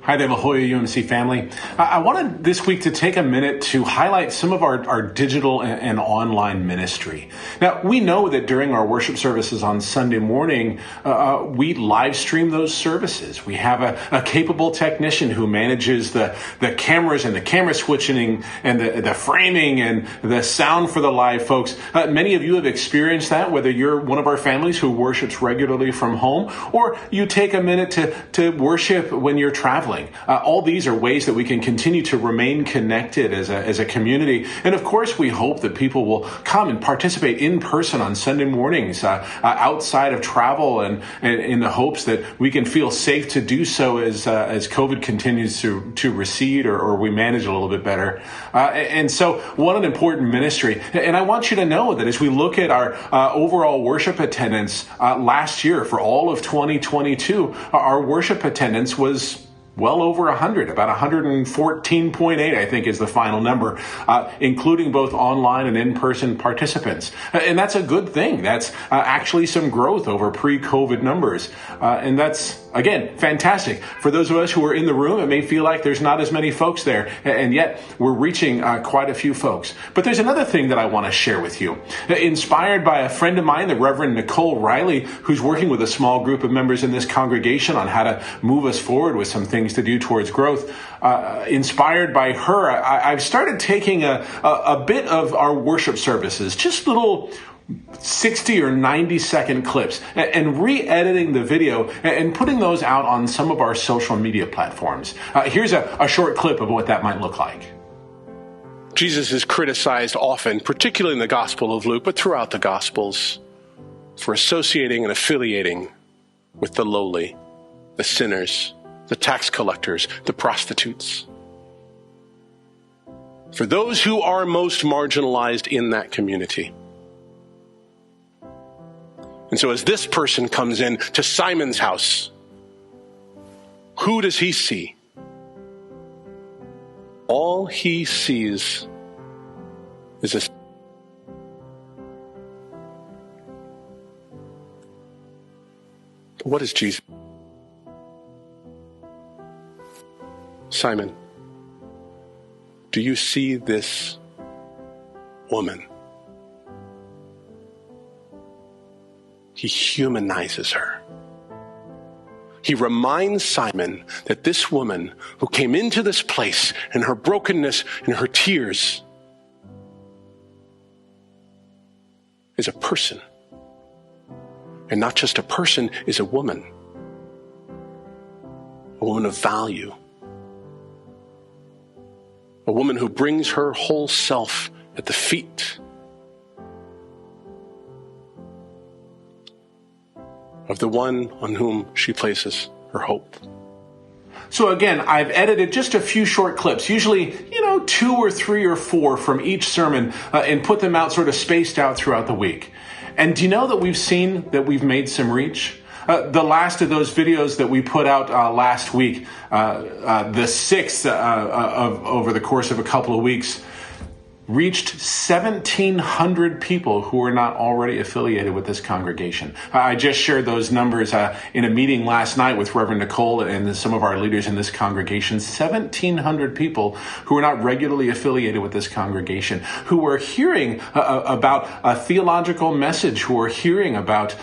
Hi there, La Jolla UMC family. I wanted this week to take a minute to highlight some of our digital and online ministry. Now, we know that during our worship services on Sunday morning, we live stream those services. We have a capable technician who manages the cameras and the camera switching and the framing and the sound for the live folks. Many of you have experienced that, whether you're one of our families who worships regularly from home or you take a minute to worship when you're traveling. All these are ways that we can continue to remain connected as a community. And of course, we hope that people will come and participate in person on Sunday mornings outside of travel and in the hopes that we can feel safe to do so as COVID continues to recede or we manage a little bit better. And so what an important ministry. And I want you to know that as we look at our overall worship attendance last year for all of 2022, our worship attendance was well over 100, about 114.8, I think is the final number, including both online and in-person participants. And that's a good thing. That's actually some growth over pre-COVID numbers. And that's, again, fantastic. For those of us who are in the room, it may feel like there's not as many folks there, and yet we're reaching quite a few folks. But there's another thing that I want to share with you. Inspired by a friend of mine, the Reverend Nicole Riley, who's working with a small group of members in this congregation on how to move us forward with some things to do towards growth. Inspired by her, I've started taking a bit of our worship services, just little 60 or 90 second clips, and re-editing the video and putting those out on some of our social media platforms. Here's a short clip of what that might look like. Jesus is criticized often, particularly in the Gospel of Luke, but throughout the Gospels, for associating and affiliating with the lowly, the sinners, the tax collectors, the prostitutes. For those who are most marginalized in that community. And so as this person comes in to Simon's house, who does he see? All he sees is a... What is Jesus? Simon, do you see this woman? He humanizes her. He reminds Simon that this woman who came into this place in her brokenness and her tears is a person. And not just a person, is a woman. A woman of value. A woman who brings her whole self at the feet of the one on whom she places her hope. So again, I've edited just a few short clips, usually, 2 or 3 or 4 from each sermon, and put them out sort of spaced out throughout the week. And do you know that we've made some reach? The last of those videos that we put out last week, the 6th over the course of a couple of weeks, reached 1,700 people who are not already affiliated with this congregation. I just shared those numbers in a meeting last night with Reverend Nicole and some of our leaders in this congregation. 1,700 people who are not regularly affiliated with this congregation, who are hearing about a theological message, who are hearing about,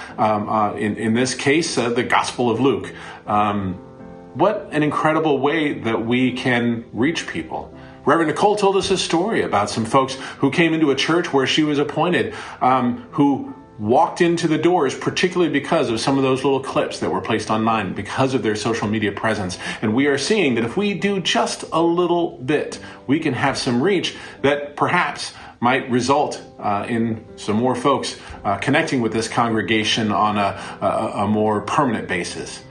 in this case, the Gospel of Luke. What an incredible way that we can reach people. Reverend Nicole told us a story about some folks who came into a church where she was appointed, who walked into the doors, particularly because of some of those little clips that were placed online, because of their social media presence. And we are seeing that if we do just a little bit, we can have some reach that perhaps might result in some more folks connecting with this congregation on a more permanent basis.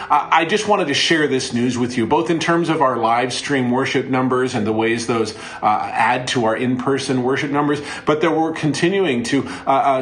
I just wanted to share this news with you, both in terms of our live stream worship numbers and the ways those add to our in-person worship numbers, but that we're continuing to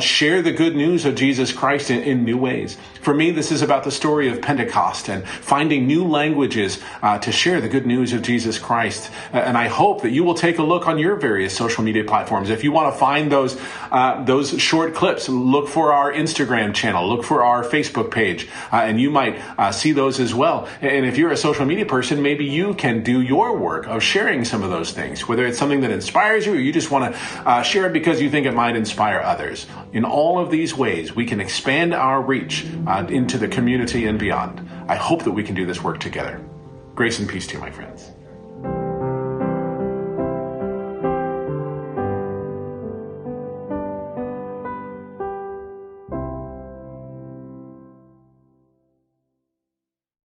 share the good news of Jesus Christ in new ways. For me, this is about the story of Pentecost and finding new languages to share the good news of Jesus Christ. And I hope that you will take a look on your various social media platforms. If you want to find those short clips, look for our Instagram channel, look for our Facebook page, and you might see those as well. And if you're a social media person, maybe you can do your work of sharing some of those things, whether it's something that inspires you or you just want to share it because you think it might inspire others. In all of these ways, we can expand our reach into the community and beyond. I hope that we can do this work together. Grace and peace to you, my friends.